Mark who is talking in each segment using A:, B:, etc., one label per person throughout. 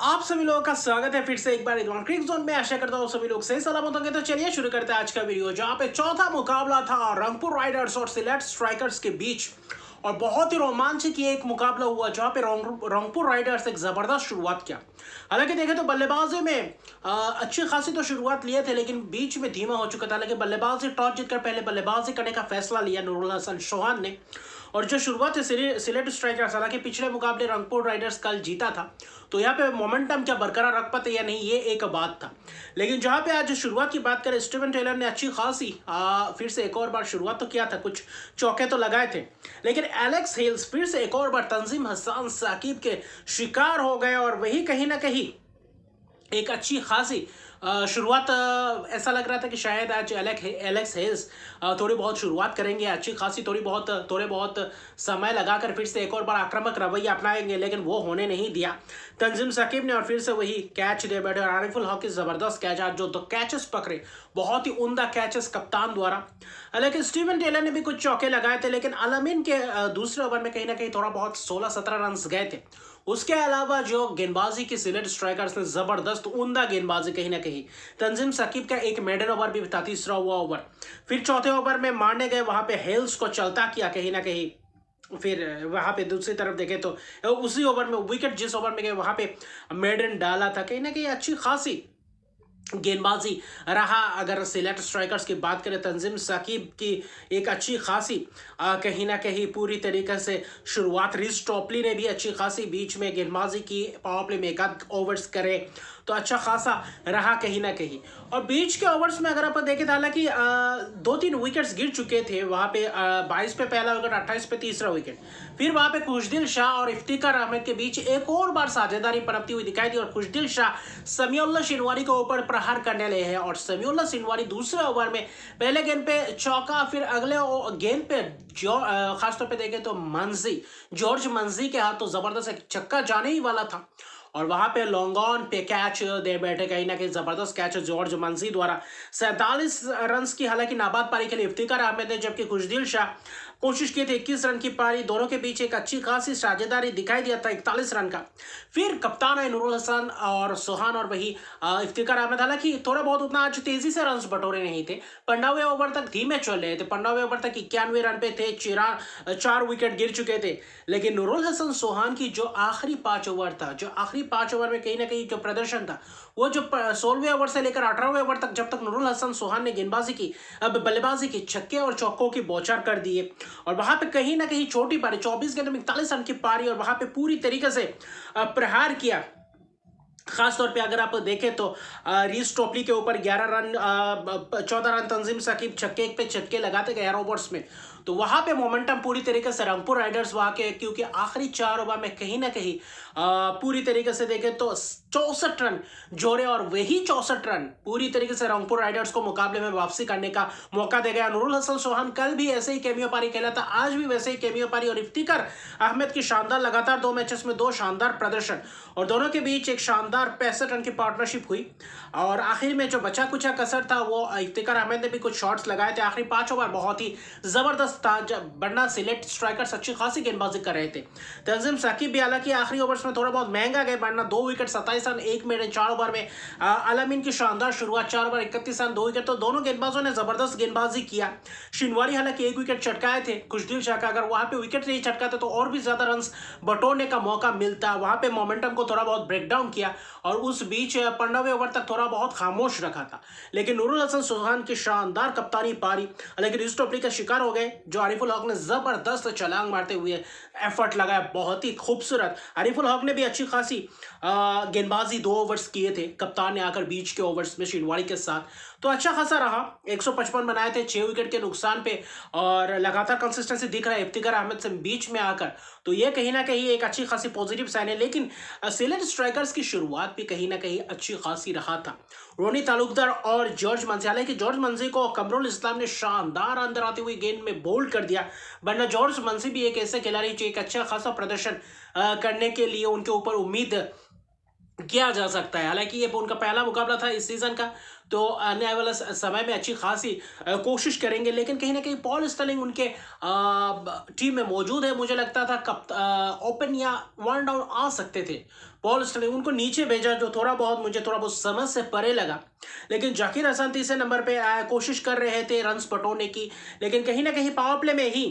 A: आप सभी लोगों का स्वागत है फिर से एक बार रिदवान क्रिक जोन में। आशा करता हूँ सभी लोग सही सलामत होंगे। तो चलिए शुरू करते हैं आज का वीडियो, जहाँ पे चौथा मुकाबला था रंगपुर राइडर्स और सिलेट स्ट्राइकर्स के बीच। और बहुत ही रोमांचक ये एक मुकाबला हुआ, जहाँ पे रंगपुर राइडर्स एक जबरदस्त शुरुआत किया। हालांकि देखें तो बल्लेबाजी में अच्छी खासी तो शुरुआत लिए थे, लेकिन बीच में धीमा हो चुका था। लेकिन बल्लेबाजी टॉस जीतकर पहले बल्लेबाजी करने का फैसला लिया नूरुल हसन चौहान ने। और जो शुरुआत है सिलेट स्ट्राइकर्स, हालांकि पिछले मुकाबले रंगपुर राइडर्स कल जीता था, तो यहाँ पे मोमेंटम क्या बरकरार रख पाते या नहीं, ये एक बात था। लेकिन जहाँ पे आज शुरुआत की बात करें, स्टीवन टेलर ने अच्छी खासी फिर से एक और बार शुरुआत तो किया था, कुछ चौके तो लगाए थे। लेकिन एलेक्स हेल्स फिर से एक और बार तंजीम हसन साकिब के शिकार हो गए, और वही कहीं ना कहीं एक अच्छी खासी शुरुआत ऐसा लग रहा था कि शायद आज एलेक्स हेल्स थोड़ी बहुत शुरुआत करेंगे, अच्छी खासी थोड़े बहुत समय लगाकर फिर से एक और बार आक्रामक रवैया अपनाएंगे, लेकिन वो होने नहीं दिया तंजीम साकिब ने। और फिर से वही कैच दे बैठे, और आरिफुल हक की ज़बरदस्त कैच, आज जो दो कैचेस पकड़े, बहुत ही उम्दा कैचेस कप्तान द्वारा। लेकिन स्टीवन टेलर ने भी कुछ चौके लगाए थे, लेकिन अलामीन के दूसरे ओवर में कहीं ना कहीं थोड़ा बहुत 16-17 रन गए थे। उसके अलावा जो गेंदबाजी की सिलेट स्ट्राइकर्स ने जबरदस्त उम्दा गेंदबाजी, कहीं ना कहीं तंजीम साकिब का एक मेडन ओवर भी था, तीसरा हुआ ओवर। फिर चौथे ओवर में मारने गए, वहां पे हेल्स को चलता किया कहीं ना कहीं। फिर वहां पे दूसरी तरफ देखे तो उसी ओवर में विकेट जिस ओवर में गए वहां पे मेडन डाला था, कहीं ना कहीं अच्छी खासी गेंदबाजी रहा। अगर सिलेट स्ट्राइकर्स की बात करें, तंजीम साकिब की एक अच्छी खासी कहीं ना कहीं पूरी तरीके से शुरुआत, रिस टॉपली ने भी अच्छी खासी बीच में गेंदबाजी की, पावर प्ले में एक आध ओवर्स करे तो अच्छा खासा रहा कहीं ना कहीं। और बीच के ओवर्स में अगर आप देखें तो हालांकि 2-3 विकेट्स गिर चुके थे वहाँ पे, 22 पे पहला विकेट, 28 पे तीसरा विकेट। फिर वहाँ पे खुशदिल शाह और इफ्तिकार अहमद के बीच एक और बार साझेदारी पनपती हुई दिखाई दी, और खुशदिल शाह समीउल्लाह शिनवारी को ऊपर प्रहार करने लगे हैं। और समीउल्लाह शिनवारी दूसरे ओवर में पहले गेंद पे चौका, फिर अगले गेंद पे खासतौर पे देखें तो जॉर्ज मंजी के हाथ तो जबरदस्त एक छक्का जाने ही वाला था, और वहां पे लॉन्ग ऑन पे कैच दे बैठे, कहीं ना कहीं जबरदस्त कैच जॉर्ज मंजी द्वारा। 47 रन की हालांकि नाबाद पारी के लिए इफ्तिकार अहमद ने, जबकि खुशदिल शाह कोशिश की थी 21 रन की पारी। दोनों के बीच एक अच्छी खासी साझेदारी दिखाई दिया था 41 रन का। फिर कप्तान है नूरुल हसन और सोहान और वही इफ्तिकार अहमद, हालांकि थोड़ा बहुत उतना आज तेजी से रन बटोरे नहीं थे, 15वें ओवर तक धीमे चल रहे थे, 15वें ओवर तक 91 रन पे थे, 4 विकेट गिर चुके थे। लेकिन नूरुल हसन सोहान की जो आखिरी 5 ओवर था, जो आखिरी 5 ओवर में कहीं ना कहीं जो प्रदर्शन था, वो जो 16वें ओवर से लेकर 18वें ओवर तक, जब तक नूरुल हसन सोहान ने गेंदबाजी की, अब बल्लेबाजी की, छक्के और चौकों की बौछार कर दिए। और वहां पे कहीं ना कहीं छोटी पारी, 24 गेंदों में 41 रन की पारी, और वहां पे पूरी तरीके से प्रहार किया। खासतौर पे अगर आप देखें तो रीस टोपली के ऊपर 11 रन, 14 रन तंजीम साकिब छक्के पे छक्के लगाते गए ओवर्स में। तो वहां पे मोमेंटम पूरी तरीके से रंगपुर राइडर्स वहां के, क्योंकि आखिरी 4 ओवर में कहीं ना कहीं पूरी तरीके से देखें तो 64 रन जोड़े, और वही 64 रन पूरी तरीके से रंगपुर राइडर्स को मुकाबले में वापसी करने का मौका दे गया। नूरुल हसन सोहान कल भी ऐसे ही कैमियो पारी खेला था, आज भी वैसे ही कैमियो पारी, और इफ्तिकार अहमद की शानदार लगातार 2 मैचेस में 2 शानदार प्रदर्शन, और दोनों के बीच एक शानदार 65 रन की पार्टनरशिप हुई। और आखिर में जो बचा कुचा कसर था, वो इफ्तिकार अहमद ने भी कुछ शॉट्स लगाए थे। आखिरी 5 ओवर बहुत ही जबरदस्त था, जब वरना सिलेट स्ट्राइकर्स अच्छी खासी गेंदबाजी कर रहे थे। तंजीम साकिब भी हालांकि आखिरी ओवर्स में थोड़ा बहुत महंगा गए, वरना 2 विकेट 27 रन 1 मिनट 4 ओवर में। अलामीन की शानदार शुरुआत, 4 ओवर 31 रन 2 विकेट, तो दोनों गेंदबाजों ने जबरदस्त गेंदबाजी किया। शिनवारी हालांकि 1 विकेट चटकाए थे, खुशदिल शाह का अगर वहां पे विकेट नहीं चटकाते तो और भी ज्यादा रन बटोरने का मौका मिलता। वहां पे मोमेंटम को थोड़ा बहुत ब्रेकडाउन किया, और उस बीच 15वें ओवर तक थोड़ा बहुत खामोश रखा था। लेकिन नूरुल हसन सोहान की शानदार कप्तानी पारी, लेकिन इस टोपली का शिकार हो गए, जो आरिफुल हक ने जबरदस्त छलांग मारते हुए एफर्ट लगाया, बहुत ही खूबसूरत। आरिफुल हक ने भी अच्छी खासी गेंदबाजी 2 ओवर्स किए थे, कप्तान ने आकर बीच के ओवर्स में शिनवारी के साथ, तो अच्छा खासा रहा। 155 बनाए थे 6 विकेट के नुकसान पे, और लगातार कंसिस्टेंसी दिख रहा है इफ्तिकार अहमद से बीच में आकर, तो ये कहीं ना कहीं एक अच्छी खासी पॉजिटिव साइन है। लेकिन सिलेट स्ट्राइकर्स की शुरुआत भी कहीं ना कहीं अच्छी खासी रहा था। रोनी तालुकदार और जॉर्ज मंजी, हालांकि जॉर्ज मंजी को कमरुल इस्लाम ने शानदार अंदर आती हुई गेंद में बोल्ड कर दिया, वरना जॉर्ज मंजी भी एक ऐसे खिलाड़ी जो एक अच्छा खासा प्रदर्शन करने के लिए उनके ऊपर उम्मीद किया जा सकता है। हालांकि ये उनका पहला मुकाबला था इस सीजन का, तो आने वाले समय में अच्छी खासी कोशिश करेंगे, लेकिन कहीं ना कहीं पॉल स्टर्लिंग उनके टीम में मौजूद है। मुझे लगता था ओपन या वन डाउन आ सकते थे पॉल स्टर्लिंग, उनको नीचे भेजा जो थोड़ा बहुत समझ से परे लगा। लेकिन जाकिर हसन तीसरे नंबर पे कोशिश कर रहे थे रन्स बटोरने की, लेकिन कहीं ना कहीं पावर प्ले में ही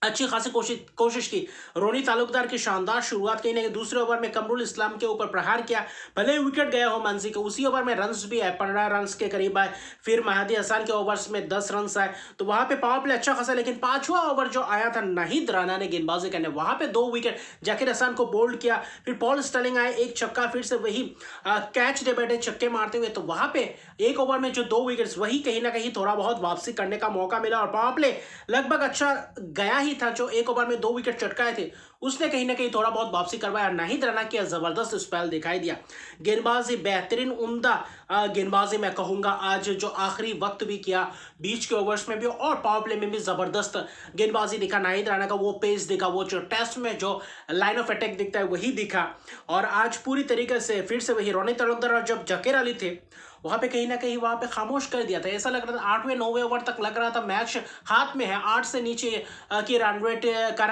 A: अच्छी खासी कोशिश की। रोनी तालुकदार की शानदार शुरुआत, कहीं ना कहीं दूसरे ओवर में कमरुल इस्लाम के ऊपर प्रहार किया, भले ही विकेट गया हो मानसी के, उसी ओवर में रन्स भी आए, 15 रन्स के करीब आए। फिर महदी हसन के ओवर्स में 10 रन्स आए, तो वहां पे पावर प्ले अच्छा खासा। लेकिन पांचवा ओवर जो आया था नाहिद राणा ने गेंदबाजी करने, वहां पे 2 विकेट जाकिर हसन को बोल्ड किया। फिर पॉल स्टर्लिंग आए, एक छक्का, फिर से वही कैच दे बैठे छक्के मारते हुए, तो वहां पे एक ओवर में जो 2 विकेट्स, वही कहीं ना कहीं थोड़ा बहुत वापसी करने का मौका मिला। और पावर प्ले लगभग अच्छा गया ही था, जो एक ओवर में 2 विकेट चटकाए थे उसने कहीं ना कहीं थोड़ा बहुत वापसी करवाया। नाहिद राणा की जबरदस्त स्पेल दिखाई दिया, गेंदबाजी बेहतरीन, उम्दा गेंदबाजी मैं कहूंगा आज, जो आखिरी वक्त भी किया, बीच के ओवर्स में भी और पावर प्ले में भी जबरदस्त गेंदबाजी दिखा नाहिद राणा का। वो पेस दिखा, वो जो टेस्ट में जो लाइन ऑफ अटैक दिखता है वही दिखा। और आज पूरी तरीके से फिर से वही रोनी तालुकदार और जब जकीर अली थे वहां पे कहीं ना कहीं वहां पे खामोश कर दिया था। ऐसा लग रहा था 8वें 9वें ओवर तक लग रहा था मैच हाथ में है, 8 से नीचे की रन रेट का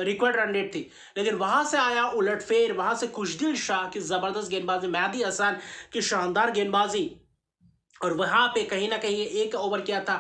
A: रिक्वायर्ड रन रेट थी। लेकिन वहां से आया उलटफेर, वहां से खुशदिल शाह की जबरदस्त गेंदबाजी, महदी हसन की शानदार गेंदबाजी, और वहां पे कहीं ना कहीं एक ओवर किया था।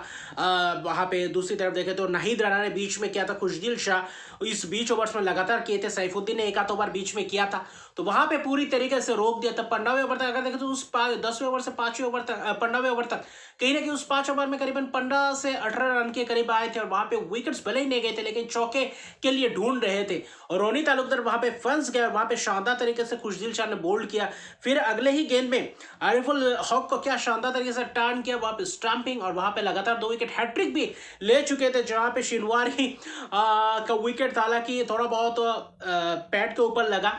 A: वहां पे दूसरी तरफ देखे तो नाहिद राणा ने बीच में किया था, खुशदिल शाह इस बीच ओवर्स में लगातार किए थे, सैफुद्दीन ने एक आध ओवर बीच में किया था, तो वहां पे पूरी तरीके से रोक दिया था। 15वें ओवर तक अगर देखें तो उस 10वें ओवर से 5वें ओवर तक, 15वें ओवर तक कहीं ना कहीं उस 5 ओवर में करीबन 15 से 18 रन के करीब आए थे। और वहां पे विकेट्स भले ही नहीं गए थे, लेकिन चौके के लिए ढूंढ रहे थे, और रोनी तालुकदार वहां पे फंस गया। वहां पे शानदार तरीके से खुशदिल शाह ने बोल्ड किया। फिर अगले ही गेंद में आरिफुल हक को क्या शानदार तरीके से टर्न किया, वहां पे स्टंपिंग, और वहां पे लगातार 2 विकेट हैट्रिक भी ले चुके थे, जहां पे शिनवारी का विकेट हालांकि थोड़ा बहुत पैड के ऊपर लगा,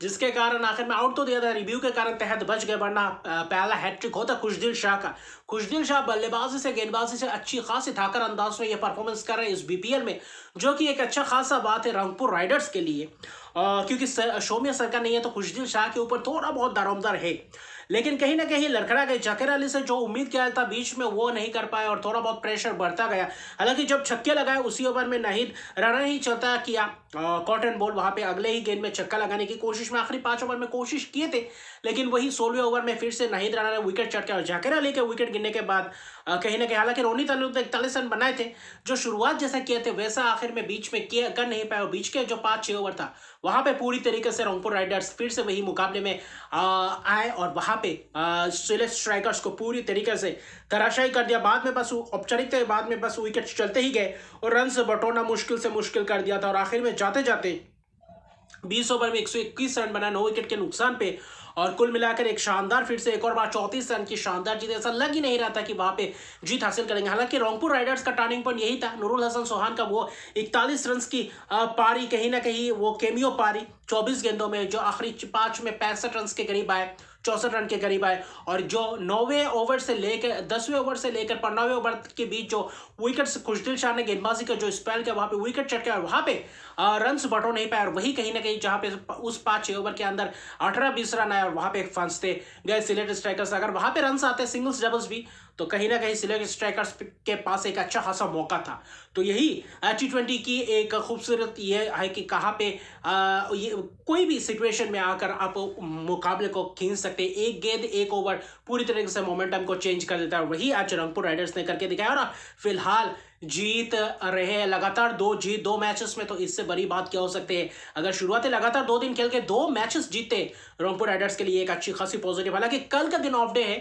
A: जिसके कारण आखिर में आउट तो दिया था, रिव्यू के कारण तहत बच गए, वरना पहला हैट्रिक होता खुशदिल शाह का। खुशदिल शाह बल्लेबाजी से गेंदबाजी से अच्छी खासी ठाकर अंदाज में ये परफॉर्मेंस कर रहे हैं इस बीपीएल में, जो कि एक अच्छा खासा बात है रंगपुर राइडर्स के लिए, क्योंकि शौमिया सरकार नहीं है तो खुशदिल शाह के ऊपर थोड़ा बहुत दारोमदार है। लेकिन कहीं ना कहीं लड़खड़ा गए, जाकिर अली से जो उम्मीद किया था बीच में वो नहीं कर पाए, और थोड़ा बहुत प्रेशर बढ़ता गया। हालांकि जब छक्के लगाए उसी ओवर में नाहिद राणा ही चलता किया कॉटन बॉल, वहां पे अगले ही गेंद में छक्का लगाने की कोशिश में आखिरी 5 ओवर में कोशिश किए थे, लेकिन वही 16वें ओवर में फिर से नाहिद राणा ने विकेट चटका, और जाकिर अली के विकेट गिरने के बाद कहीं ना कहीं, हालांकि रोनी तालुकदार 41 रन बनाए थे, जो शुरुआत जैसा किए थे वैसा आखिर में बीच में किया कर नहीं पाए। और बीच के जो 5-6 ओवर था वहां पे पूरी तरीके से रंगपुर राइडर्स फिर से वही मुकाबले में आए, और वहां पे सिलेक्ट स्ट्राइकर्स को पूरी तरीके से तराशाई कर दिया। बाद में बस औपचारिकता के बाद में बस विकेट चलते ही गए, और रन से बटोरना मुश्किल से मुश्किल कर दिया था। और आखिर में जाते जाते 20 ओवर में 121 रन बना 9 विकेट के नुकसान पे, और कुल मिलाकर एक शानदार फिर से एक और बार 34 रन की शानदार जीत। ऐसा लग ही नहीं रहा था कि वहां पे जीत हासिल करेंगे। हालांकि रंगपुर राइडर्स का टर्निंग पॉइंट यही था, नूरुल हसन सोहान का वो 41 रन की पारी, कहीं ना कहीं वो केमियो पारी 24 गेंदों में, जो आखिरी 5 में 65 रन के करीब आए, 64 रन के करीब आए। और जो 9वें ओवर से लेकर 10वें ओवर से लेकर 15वें ओवर के बीच जो विकेट खुशदिल शाह ने गेंदबाजी का जो स्पेल किया, वहां पे विकेट चटके, और वहां पे रन बटो नहीं पाए, और वही कहीं ना कहीं जहां पे उस 5-6 ओवर के अंदर 18-20 रन आए, और वहां पे फंसते गए सिलेक्ट स्ट्राइकर्स। अगर वहां पे रन आते सिंगल्स डबल्स भी, तो कहीं ना कहीं सिलेक्ट स्ट्राइकर्स के पास एक अच्छा खासा मौका था। तो यही T20 की एक खूबसूरत ये है कि कहाँ पे ये कोई भी सिचुएशन में आकर आप मुकाबले को खींच सकते हैं। एक गेंद एक ओवर पूरी तरीके से मोमेंटम को चेंज कर देता है, वही आज रंगपुर राइडर्स ने करके दिखाया। और फिलहाल जीत रहे लगातार 2 जीत 2 मैचेस में, तो इससे बड़ी बात क्या हो सकती है। अगर शुरुआती लगातार 2 दिन खेल के 2 मैचेस जीते रंगपुर राइडर्स के लिए एक अच्छी खासी पॉजिटिव। हालांकि कल का दिन ऑफ डे है,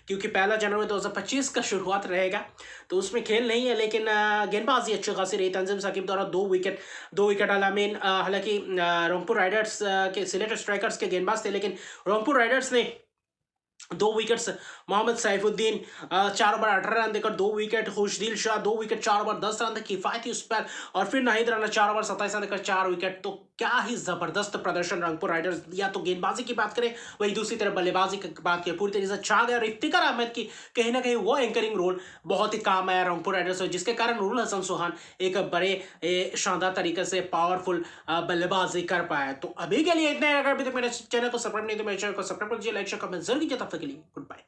A: क्योंकि 1 जनवरी 2025 का शुरुआत रहेगा, तो उसमें खेल नहीं है, लेकिन गेंदबाजी अच्छी खासी रही। तंजीम साकिब द्वारा 2 विकेट अलामीन, हालांकि रंगपुर राइडर्स के सिलेक्ट स्ट्राइकर्स के गेंदबाज थे, लेकिन रंगपुर राइडर्स ने 2 wickets Mohammad Saifuddin 4 over 18 run देकर 2 wicket, Khushdil Shah 2 wicket 4 over 10 run किफायती स्पेल, और फिर नाहिद राणा 4 ओवर 27 रन देकर 4 विकेट। तो क्या ही जबरदस्त प्रदर्शन रंगपुर राइडर्स दिया। तो गेंदबाजी की बात करें, वही दूसरी तरफ बल्लेबाजी की बात करें, पूरी तरीके से छा गया। और इफ्तिकार अहमद की कहीं ना कहीं वो एंकरिंग रोल बहुत ही काम आया रंगपुर राइडर्स, जिसके कारण नूरुल हसन सुहान एक बड़े शानदार तरीके से पावरफुल बल्लेबाजी कर पाया। तो अभी के लिए इतना है। अगर अभी तक मेरे चैनल को सब्सक्राइब नहीं तो मेरे चैनल को सब्सक्राइब कीजिए, लाइक शेयर कमेंट जरूर कीजिए। तब तक के लिए गुड बाय।